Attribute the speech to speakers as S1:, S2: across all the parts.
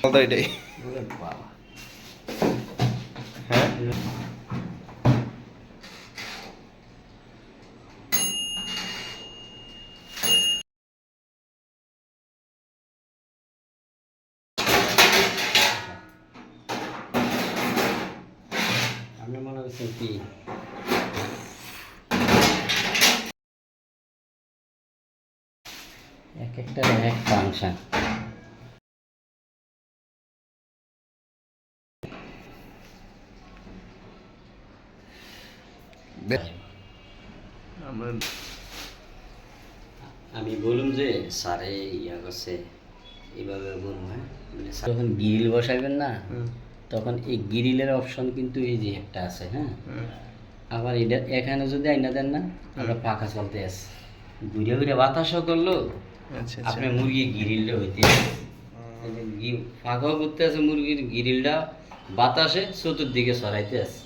S1: এটাই হ্যাঁ
S2: আমি মনে করছি কি এক একটা এক ফাংশন।
S1: আমরা
S2: আমি বলুন যে স্যারে ইয়া করছে এইভাবে বলুন, হ্যাঁ মানে যখন গ্রিল বসাবেন না তখন এই গ্রিলের অপশন কিন্তু এই যে একটা আছে, হ্যাঁ আবার এটা এখানে যদি আইনা দেন না আমরা পাখা চলতে আছে ঘুরে ঘুরে বাতাসও করলো,
S1: আচ্ছা
S2: আপনি মুরগি গ্রিলটা হইতে ফাঁকাও করতে আছে, মুরগির গ্রিলটা বাতাসে চতুর্দিকে সরাইতে আছে,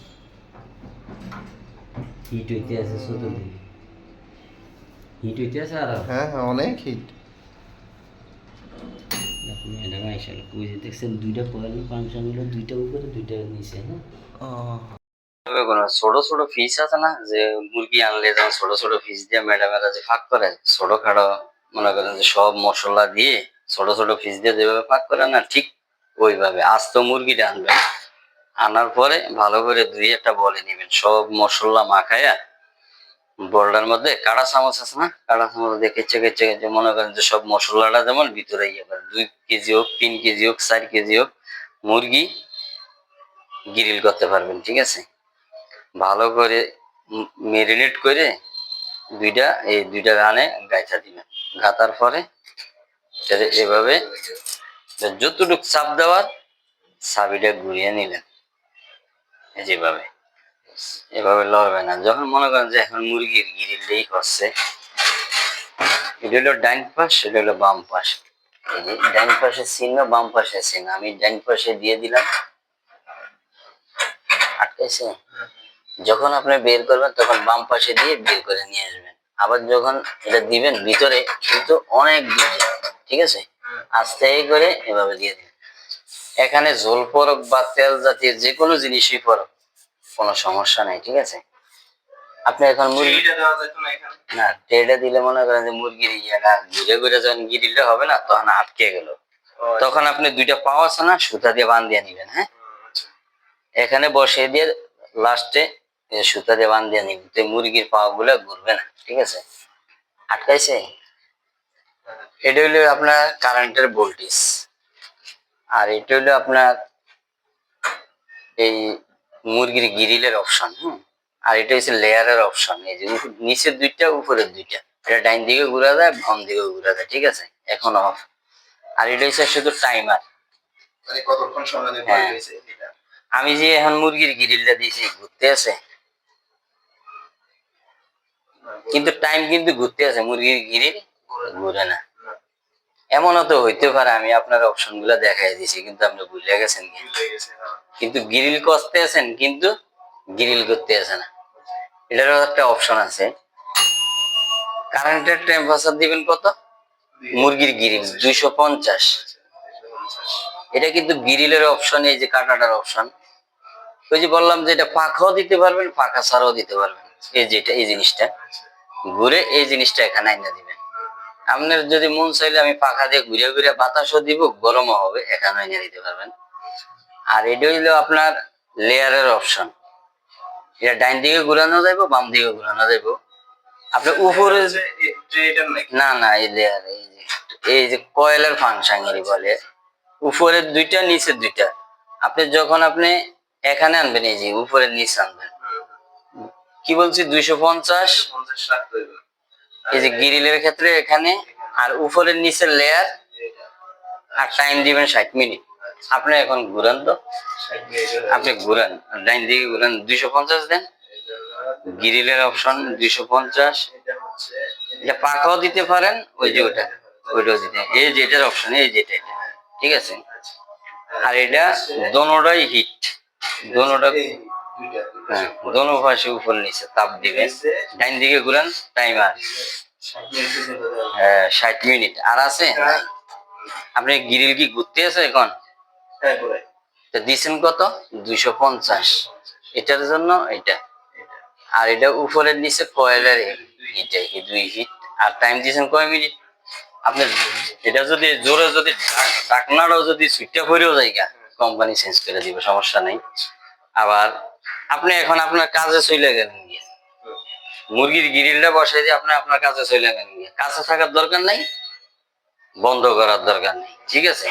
S2: হিট হইতে আছে চতুর্দিকে, হিট হইতে আছে। আর
S1: হ্যাঁ হ্যাঁ অনেক হিট
S2: ম্যাডাম আইসাল কই যে দেখছেন দুইটা কয়েল ফাংশন হলো, দুইটা উপরে দুইটা নিচে, হ্যাঁ ছোট ছোট ফিস আছে না যে মুরগি আনলে যেমন ছোট ছোট ফিস দিয়ে ম্যাডামেরা যে ফাঁক করে, ছোট খাটো মনে করেন যে সব মশলা দিয়ে ছোট ছোট ফিস দিয়ে যেভাবে ফাঁক করে না, ঠিক ওইভাবে আস্ত মুরগিটা আনবেন, আনার পরে ভালো করে ধুয়ে একটা বলে নিবেন, সব মশলা মাখায়া বলটার মধ্যে কাঁটা চামচ আছে না, কাঁটা চামচ দিয়ে কেচে কেচে কেচে মনে করেন যে সব মশলাটা যেমন ভিতরে ইয়ে করে, 2 কেজি হোক 3 কেজি হোক 4 কেজি হোক মুরগি গ্রিল করতে পারবেন, ঠিক আছে। ভালো করে মেরিনেট করে দুইটা রানে গাইথা দিবেন, গাতার পরে এভাবে যতটুক চাপ দেওয়ার চাবিটা ঘুরিয়ে নিলেন, যেভাবে এভাবে লড়বে না। যখন মনে করেন যে এখন মুরগির গ্রিলটাই হচ্ছে, এটা হলো ডাইন পাশ, এটা হলো বাম পাশ, এই যে ডাইন পাশে চিহ্ন বাম পাশে চিহ্ন, আমি ডাইন পাশে দিয়ে দিলাম, আটকাইছে। যখন আপনি বের করবেন তখন বাম পাশে দিয়ে বের করে নিয়ে আসবেন, আবার যখন এটা দিবেন ভিতরে কিন্তু অনেক দূর যাবে, ঠিক আছে, আস্তে করে এভাবে দিয়ে দিবেন। এখানে ঝোল পড়ক বা তেল জাতীয় যে কোনো জিনিসই পড়ক কোনো সমস্যা নাই, ঠিক আছে। আপনি এখন মুরগি না ট্রেটা দিলে মনে করেন যে মুরগির ইয়েটা ঘুরে ঘুরে যখন গ্রিলটা হবে না তখন আটকে গেল, তখন আপনি দুইটা পাও আছে না সুতা দিয়ে বাঁধিয়ে নিবেন, হ্যাঁ এখানে বসিয়ে দিয়ে লাস্টে সুতা দিয়ে বাঁধিয়ে নিবেন, তো মুরগির পা গুলা ঘুরবে না, ঠিক আছে। আটকাইছে। এটা হলো আপনার কারেন্টের ভোল্টেজ, আর এটা হলো আপনার এই মুরগির গ্রিলের অপশন, আর এটা হচ্ছে লেয়ারের অপশন, এই যে নিচের দুইটা উপরের দুইটা, এটা ডাইন দিকে ঘুরা যায় বাম দিকে ঘুরা যায়, ঠিক আছে, এখন অফ। আর এটা হচ্ছে শুধু টাইমার,
S1: কতক্ষণ সময়
S2: আমি যে এখন মুরগির গ্রিলটা দিয়েছি ঘুরতে আছে, কিন্তু টাইম কিন্তু ঘুরতে আছে, মুরগির গ্রিল ঘুরে না। এমনও তো হইতে পারে আমি আপনার অপশন গুলা দেখাই দিছি কিন্তু আপনি ভুলে গেছেন, কিন্তু গ্রিল করতে আছেন কিন্তু গ্রিল করতে আছে না। এটারও একটা অপশন আছে, কারেন্টের টেম্পারেচার দিবেন কত, মুরগির গ্রিল 250, এটা কিন্তু গ্রিলের অপশন, এই যে কাটাটার অপশন, ওই যে বললাম যে এটা পাখাও দিতে পারবেন পাখা ছাড়াও দিতে পারবেন, এই যেটা এই জিনিসটা ঘুরে এই জিনিসটা এখানে আইনা দিবেন। আপনার যদি মন চাইলে আমি পাখা দিয়ে ঘুরে ঘুরে বাতাসও দিব, গরমও হবে, এখানে এনে দিতে পারবেন। আর এটা হইলো আপনার লেয়ারের অপশন, এটা ডাইন দিকে ঘুরানো যাইব বাম দিকে ঘুরানো যাইব, আপনি উপরে না না এই লেয়ার এই যে কয়েলের ফাংশন এরই বলে, উপরের দুইটা নিচের দুইটা, আপনি যখন আপনি এখানে আনবেন এই যে উপরের নিচে আনবেন, কি বলছি 250 এই যে গ্রিলের ক্ষেত্রে এখানে, আর উপরের নিচের লেয়ার, আর টাইম দিবেন 60 মিনিট। আপনি এখন ঘুরান তো, আপনি ঘুরান ডাইন দিকে ঘুরান 250 দেন, গ্রিলের অপশন 250, এটা পাখাও দিতে পারেন, ওই যে ওইটাও দিতে, এই যেটার অপশন এই যেটা এটা, ঠিক আছে। আর এটা দোনোটাই হিট, দোনোটা হ্যাঁ দোনো পাশে উপর নিচে তাপ দিবে, ডাইন দিকে ঘুরান টাইমার 60 মিনিট আর আছে নাই। আপনি গ্রিল কি ঘুরতে আছে এখন,
S1: হ্যাঁ ঘুরাই।
S2: তো দিছেন কত 250, এটার জন্য এটা, আর এটা উপরের নিচে কয়েলের হিটে দুই হিট, আর টাইম দিয়েছেন কয় মিনিট। আপনার এটা যদি জোরে যদি ডাকনাটাও যদি সুইটটা করেও জায়গা, কোম্পানি চেঞ্জ করে দিবে, সমস্যা নেই। আবার আপনি এখন আপনার কাজে চলে গেলেন গিয়ে, মুরগির গ্রিলটা বসাই দিয়ে আপনি আপনার কাজে চলে গেলেন গিয়ে, কাছে থাকার দরকার নাই, বন্ধ করার দরকার নেই, ঠিক আছে।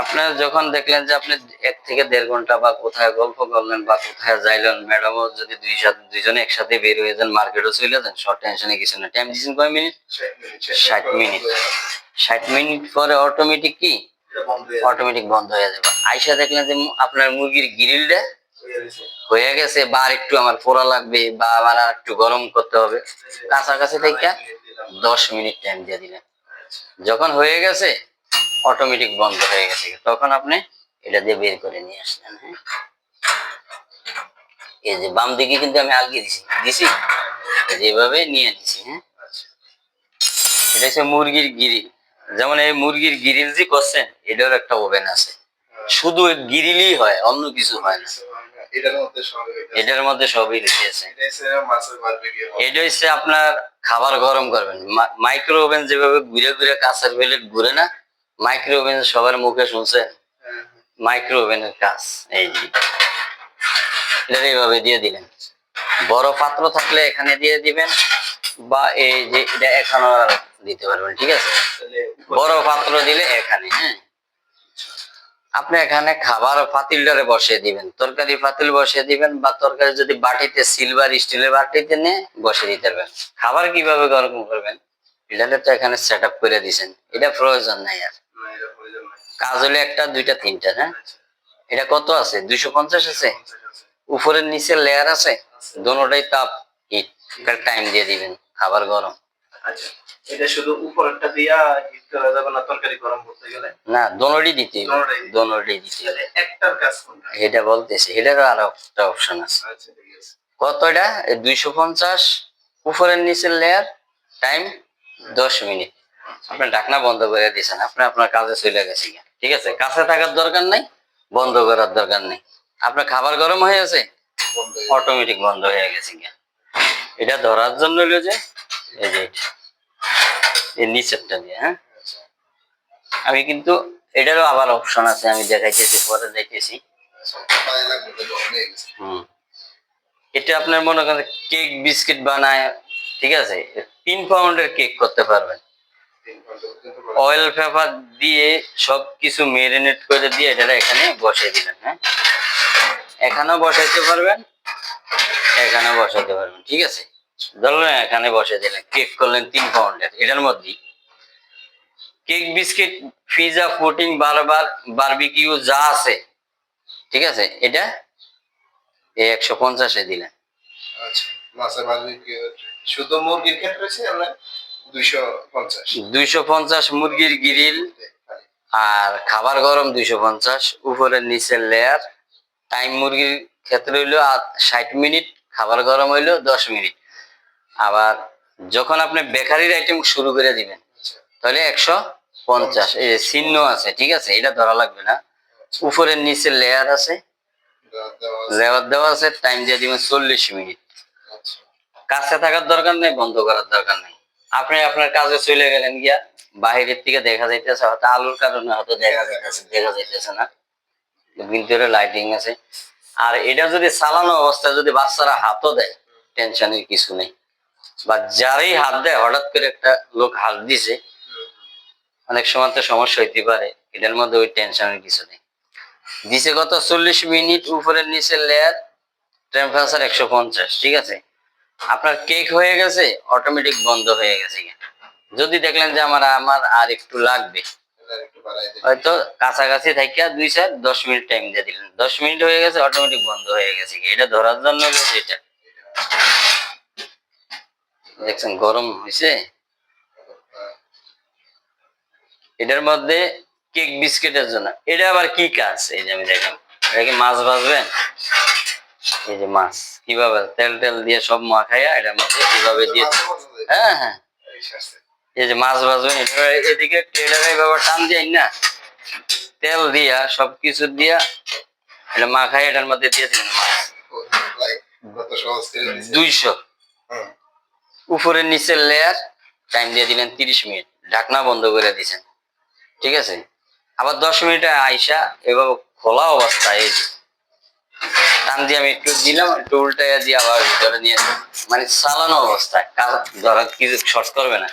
S2: আপনার যখন দেখলেন যে আপনি 1 থেকে 1.5 ঘন্টা বা কোথায় গল্প করলেন বা কোথায় যাইলেন, ম্যাডামও যদি দুইজনে একসাথে বের হয়ে যান, মার্কেটও চলে যান, শর্ট টেনশনে কিছু না। টাইম দিচ্ছেন কয় মিনিট? 60 মিনিট। 60 মিনিট পরে অটোমেটিক কি অটোমেটিক বন্ধ হয়ে যাবে। আইসা দেখলেন যে আপনার মুরগির গ্রিলটা হয়ে গেছে, বা আর একটু আমার পোড়া লাগবে, বা আবার আর একটু গরম করতে হবে, কাছাকাছি থেকে 10 মিনিট টাইম দিয়ে দিলেন। যখন হয়ে গেছে অটোমেটিক বন্ধ হয়ে গেছে, তখন আপনি এটা দিয়ে বের করে নিয়ে আসলেন। হ্যাঁ, এই যে বাম দিকে কিন্তু আমি আলগিয়ে দিছি, যেভাবে নিয়ে নিছি। হ্যাঁ, এটা হচ্ছে মুরগির গ্রিল। যেমন এই মুরগির গ্রিল যে করছেন, এটার একটা ওভেন আছে, শুধু গ্রিলই হয়, অন্য কিছু হয় না। এটার মধ্যে সবই রয়েছে। এটা হচ্ছে আপনার খাবার গরম করবেন। মাইক্রো ওভেন যেভাবে ঘুরে ঘুরে কাঁচের প্লেট ঘুরে না, মাইক্রো ওভেন সবার মুখে শুনছেন, মাইক্রো ওভেনের কাজ এই যে এটা এইভাবে দিয়ে দিলেন। বড় পাত্র থাকলে এখানে দিয়ে দিবেন, বা এই যে এটা এখানে দিতে পারবেন, ঠিক আছে। বড় পাত্র দিলে এখানে, হ্যাঁ, আপনি এখানে খাবার পাতিলটারে বসিয়ে দিবেন, তরকারি পাতিল বসিয়ে দিবেন, বা তরকারি যদি বাটিতে সিলভার স্টিলের বাটিতে নিয়ে বসিয়ে দিতে পারবেন। খাবার কিভাবে গরম করবেন এটা তো এখানে সেট আপ করে দিয়েছেন, এটা প্রয়োজন নাই আর। কাজ হলে 1টা 2টা 3টা। হ্যাঁ, এটা কত আছে 250 আছে, উপরের নিচে লেয়ার আছে, দোনোটাই তাপ হিট টাইম দিয়ে দিবেন, খাবার গরম।
S1: আচ্ছা, এটা শুধু উপরেরটা দিয়া হিট করা যাবে না তরকারি গরম করতে গেলে?
S2: না, দোনোটাই দিতে হবে, দোনোটাই দিতে হবে।
S1: তাহলে একটার কাজ কোনটা?
S2: এটা বলতেছি, এটারও আরো একটা অপশন আছে।
S1: আচ্ছা ঠিক আছে।
S2: কত এটা? 250, উপরের নিচের লেয়ার, টাইম 10 মিনিট। আপনি ঢাকনা বন্ধ করে দিয়েছেন, আপনি আপনার কাজে চলে গেছে, ঠিক আছে। কাছে থাকার দরকার নাই, বন্ধ করার দরকার নেই। আপনার খাবার গরম হয়ে গেছে, অটোমেটিক বন্ধ হয়ে গেছে। এটা ধরার জন্য হলো যে এই যে এই নিচেরটা দিয়ে। হ্যাঁ, আমি কিন্তু এটারও আবার অপশন আছে, আমি দেখাইতেছি, পরে যাইতেছি। এটা আপনার মনে করেন কেক বিস্কিট বানায়, ঠিক আছে, 3 পাউন্ডের কেক করতে পারবেন। অয়েল পেপার দিয়ে সবকিছু মেরিনেট করে দিয়ে এটা এখানে বসিয়ে দিলেন। হ্যাঁ, এখানেও বসাইতে পারবেন, এখানেও বসাইতে পারবেন, ঠিক আছে। ধরলেন এখানে বসে দিলেন, কেক করলেন 3 পাউন্ডের। এটার মধ্যেই cake biscuit pizza pudding burger barbecue যা আছে, ঠিক আছে, এটা 150-এ দিলেন।
S1: আচ্ছা, মাছের বারবিকিউ শুধু মুরগির ক্ষেত্রে আছে আমরা 250।
S2: 250 মুরগির গ্রিল, আর খাবার গরম 250, উপরের নিচের লেয়ার। টাইম মুরগির ক্ষেত্রে হইলো 60 মিনিট, খাবার গরম হইলো 10 মিনিট। আবার যখন আপনি বেকারির আইটেম শুরু করে দিবেন, তাহলে 150। এই যে চিহ্ন আছে, ঠিক আছে, এটা ধরা লাগবে না। উপরের নিচে লেয়ার আছে, লেয়ার দেওয়া আছে, টাইম দিয়ে দিবেন 40 মিনিট। কাছে থাকার দরকার নেই, বন্ধ করার দরকার নেই। আপনি আপনার কাজে চলে গেলেন গিয়া, বাহিরের থেকে দেখা যাইতেছে, হয়তো আলোর কারণে হয়তো দেখা যাইতেছে না, ভিতরে লাইটিং আছে। আর এটা যদি চালানো অবস্থায় যদি বাচ্চারা হাতও দেয়, টেনশনের কিছু নেই। বা যারই হাত দেয়, হঠাৎ করে একটা লোক হাত দিছে, অনেক সময় তো সমস্যা হইতে পারে, এটার মধ্যে ওই টেনশনের কিছু নেই। দিছে কত 40 মিনিট, উপরের নিচে লেয়ার, টেম্পারেচার 150, ঠিক আছে। আপনার কেক হয়ে গেছে, অটোমেটিক বন্ধ হয়ে গেছে। যদি দেখলেন যে আমার আর একটু লাগবে, হয়তো কাছাকাছি থাকিয়া 2-10 মিনিট টাইম দিয়ে দিলেন, 10 মিনিট হয়ে গেছে, অটোমেটিক বন্ধ হয়ে গেছে। এটা ধরার জন্য এটা দেখছেন গরম হয়েছে। এটার মধ্যে কেক বিস্কিটের জন্য এটা আবার কি কাজ, এই যে আমি দেখলাম, এটা কি মাছ ভাজবেন? এই যে মাছ কিভাবে তেল তেল দিয়ে সব মাখাইয়া এটার মধ্যে এইভাবে দিয়ে, হ্যাঁ হ্যাঁ, এই যে মাছ ভাজবেন, এদিকে এইভাবে টান দিয়ে না, তেল দিয়া সবকিছু দিয়া এটা মাখাই এটার মধ্যে দিয়ে দিবেন মাছ
S1: ভাই কত সহজ করে দিছে
S2: 200
S1: হুম
S2: উপরের নিচের লেয়ার টাইম দিয়ে দিলেন 30 মিনিট, ঢাকনা বন্ধ করে দিয়েছেন। ঠিক আছে, আবার 10 মিনিটে আইসা এভাবে খোলা অবস্থায় এই যে টান দিয়ে আমি একটু দিলাম, একটু উল্টাইয়া দিয়ে আবার ভিতরে নিয়ে মানে চালানো অবস্থায় ধরা কিছু শর্ট করবে না।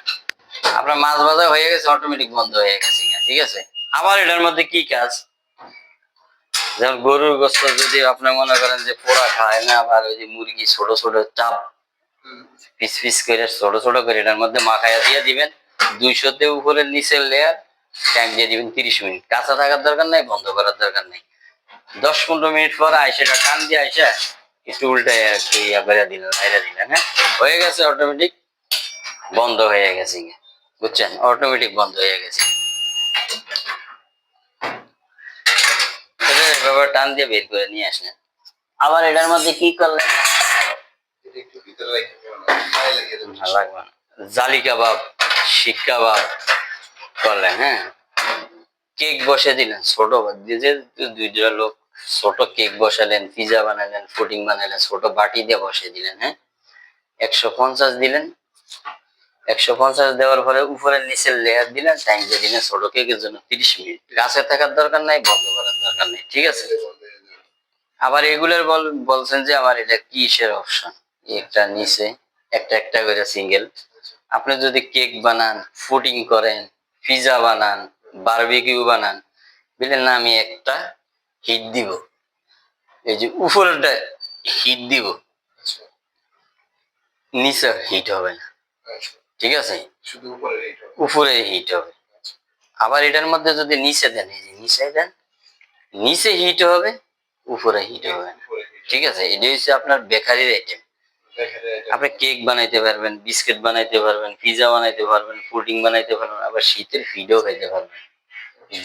S2: আপনার মাছ ভাজা হয়ে গেছে, অটোমেটিক বন্ধ হয়ে গেছে। ঠিক আছে, আবার এটার মধ্যে কি কাজ, যেমন গরুর গোস্ত যদি আপনি মনে করেন যে পোড়া খায় না, আবার ওই যে মুরগি ছোট ছোট চাপ
S1: হুম
S2: পিস পিস করে ছোট ছোট করে এটার মধ্যে মাখাইয়া দিয়ে দিবেন। 200-তে উপরের নিচের লেয়ার টাইম দিয়ে দিবেন 30 মিনিট। কাঁচা থাকার দরকার নাই, বন্ধ করার দরকার নেই। 10-15 মিনিট পরে আইসা এটা টান দিয়ে আইসা একটু উল্টায় একটু ইয়া করে দিলেন, বাইরে দিলেন, হ্যাঁ হয়ে গেছে, অটোমেটিক বন্ধ হয়ে গেছে। বুঝছেন, অটোমেটিক বন্ধ হয়ে গেছে। এভাবে টান দিয়ে বের করে নিয়ে আসলেন। আবার এটার মধ্যে কি করলেন,
S1: এটা একটু ভিতরে রাখি গায়ে লাগিয়ে দেব
S2: ভালো লাগবে না, জালি কাবাব, শিক কাবাব করলেন। হ্যাঁ, কেক বসে দিলেন ছোট, যে 2 জন লোক ছোট কেক বসালেন, পিজা বানালেন, পুডিং বানালেন, ছোট বাটি দিয়ে বসে দিলেন। হ্যাঁ, 150 দিলেন। 150 দেওয়ার পরে উপরের নিচের লেয়ার দিলেন, টাইম দিয়ে দিলেন ছোট কেকের জন্য 30 মিনিট। কাছে থাকার দরকার নাই, বন্ধ করার দরকার নেই। ঠিক আছে, আবার এগুলোর বলছেন যে আমার এটা কিসের অপশন, একটা নিচে একটা একটা করে সিঙ্গেল। আপনি যদি কেক বানান, পুডিং করেন, পিজা বানান, বারবিকিউ বানান, বুঝলেন না, আমি একটা হিট দিব, এই যে উপরেরটা হিট দিব,
S1: আচ্ছা
S2: নিচে হিট হবে না।
S1: আচ্ছা
S2: ঠিক আছে,
S1: শুধু উপরে এইটা
S2: উপরে হিট হবে। আবার এটার মধ্যে যদি নিচে দেন, এই যে নিচে দেন, নিচে হিট হবে, উপরে হিট হবে না।
S1: উপরে
S2: ঠিক আছে, এটা হচ্ছে আপনার বেকারির আইটেম।
S1: দেখেন এটা
S2: আপনি কেক বানাইতে পারবেন, বিস্কিট বানাইতে পারবেন, পিজা বানাইতে পারবেন, পুডিং বানাইতে পারবেন, আবার শীতের ফিডও খাইতে পারবেন।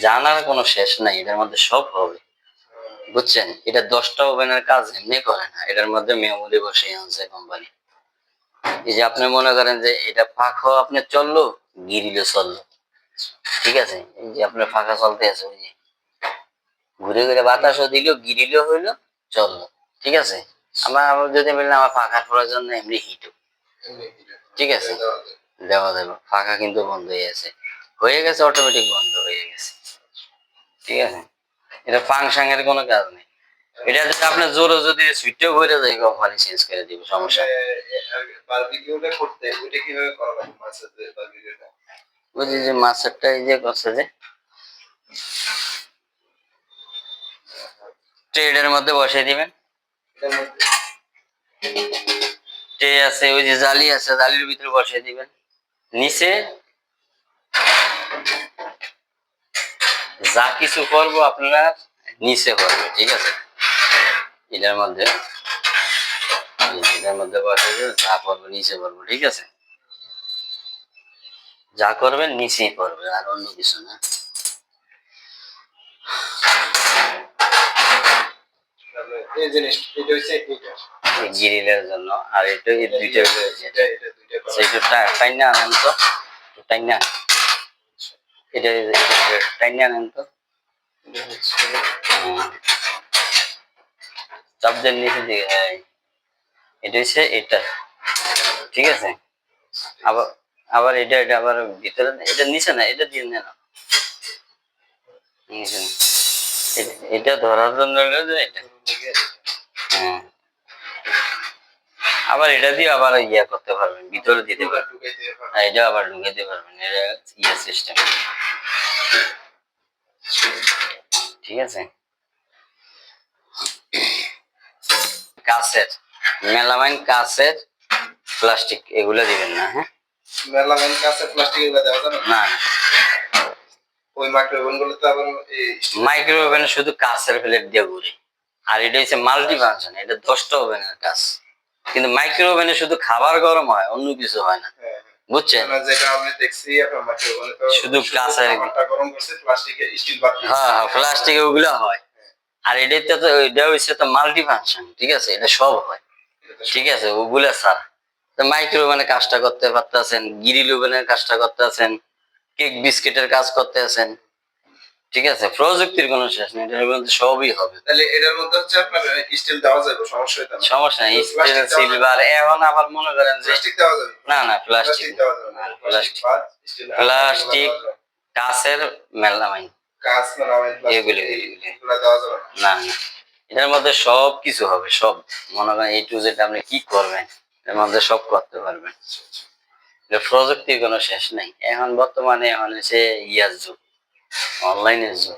S2: জানার কোনো শেষ নাই, এটার মধ্যে সব হবে। বুঝছেন, এটা 10টা ওভেনের কাজ এমনি করে না, এটার মধ্যে মেমোরি বসে আনছে কোম্পানি। এই যে আপনি মনে করেন যে এটা পাখাও আপনার চললো, গ্রিলও চললো। ঠিক আছে, এই যে আপনার ফাঁকা চলতে আছে, ওই যে ঘুরে ঘুরে বাতাসও দিল, গ্রিলও হইলো, চললো। ঠিক আছে, আবার যদি বললাম আমার ফাঁকার প্রয়োজন নেই, এমনি হিটও।
S1: এমনি
S2: ঠিক আছে,
S1: দেওয়া যায়।
S2: দেওয়া যাবে, ফাঁকা কিন্তু বন্ধ হয়ে গেছে, হয়ে গেছে, অটোমেটিক বন্ধ হয়ে গেছে। ঠিক আছে, এটা ফাংশনের কোনো কাজ নেই। এটা যদি আপনার জোরে যদি সুইচও ঘুরে যায়, কোম্পানি চেঞ্জ করে দিবে, সমস্যা নেই।
S1: বারবিকিউটা করতে ওইটা কিভাবে করা লাগে মাছের বারবিকিউটা
S2: বুঝি যে মাছেরটা এই যে করছে যে ট্রেডের মধ্যে বসিয়ে দিবেন।
S1: এটার মধ্যে
S2: ট্রে আছে, ওই যে জালি আছে, জালির ভিতরে বসিয়ে দিবেন। নিচে যা কিছু করবো আপনারা নিচে করবে। ঠিক আছে, এটার মধ্যে এটার মধ্যে বসে যা করবো নিচে করবো। ঠিক আছে, যা করবেন নিচেই করবে, আর অন্য কিছু না।
S1: এই জিনিস এটা হচ্ছে এটা
S2: গ্রিলের জন্য, আর এটা এই দুইটা
S1: এটা এটা দুইটা করা
S2: সেইটা টাইনা আনেন তো, টাইনা এটা টাইনা আনেন তো।
S1: এটা হচ্ছে
S2: চাপ দেন নিচে দিকে, হ্যাঁ, এটা হচ্ছে এটা। ঠিক আছে, আবার আবার এটা এটা আবার ভিতরে, এটা নিচে না, এটা দিয়ে নেন নিচে না। এটা ধরার জন্য হলো যে এটা, হ্যাঁ, আবার এটা দিয়ে আবার ইয়া করতে পারবেন, ভিতরে দিতে পারবেন।
S1: ঢুকাইতে হবে
S2: হ্যাঁ, এটা আবার ঢুকাইতে পারবেন, এটা ইয়ে সিস্টেম। ঠিক আছে, কাঁচের মেলামাইন, কাঁচের, প্লাস্টিক এগুলো দিবেন না। হ্যাঁ,
S1: মেলামাইন কাছে প্লাস্টিক এগুলো দেওয়া যাবে না
S2: না না,
S1: ওই মাইক্রোওভেন গুলো তো আবার এই
S2: মাইক্রো ওভেনে শুধু কাঁচের প্লেট দিয়ে ঘুরে। আর এটা হচ্ছে মাল্টি ফাংশন, এটা 10টা ওভেনের কাজ। কিন্তু মাইক্রো ওভেনে শুধু খাবার গরম হয়, অন্য কিছু হয় না।
S1: হ্যাঁ
S2: বুঝছেন,
S1: হ্যাঁ যেটা আমি দেখছি আপনার মাইক্রোওভেনে তো
S2: শুধু কাঁচের,
S1: খাবারটা গরম করছে প্লাস্টিকের স্টিল বাটি
S2: হ্যাঁ হ্যাঁ, প্লাস্টিক ওগুলো হয়। আর এটাতে তো এটা হচ্ছে তো মাল্টি ফাংশন। ঠিক আছে, এটা সব হয়। ঠিক আছে, ওগুলা ছাড়া মাইক্রো ওভেনে কাজটা করতে পারতেছেন, গ্রিল ওভেনের কাজটা করতে আছেন, কেক বিস্কিটের কাজ করতে আছেন। ঠিক আছে, প্রযুক্তির কোনো শেষ নেই, এটার মধ্যে সবই হবে।
S1: তাহলে এটার মধ্যে হচ্ছে আপনার স্টিল দেওয়া যাবে, সমস্যা হইতো না।
S2: সমস্যা নেই,
S1: তো
S2: স্টিল
S1: plastic দেওয়া যাবে?
S2: সিলভার, এখন আবার মনে করেন যে
S1: প্লাস্টিক দেওয়া যাবে?
S2: না না প্লাস্টিক
S1: প্লাস্টিক দেওয়া যাবে না। প্লাস্টিক বাদ স্টিল
S2: প্লাস্টিক কাঁচের মেলামাইন
S1: কাঁচ মেলামাইন
S2: এগুলি
S1: প্লাস্টিক
S2: এগুলি
S1: এগুলো দেওয়া যাবে না।
S2: না না, এটার মধ্যে সব কিছু হবে, সব মনে করেন এই টু জেড আপনি কি করবেন এর মধ্যে সব করতে পারবেন। এটা প্রযুক্তির কোনো শেষ নাই, এখন বর্তমানে এখন হচ্ছে ইয়ার যুগ, অনলাইনের যুগ।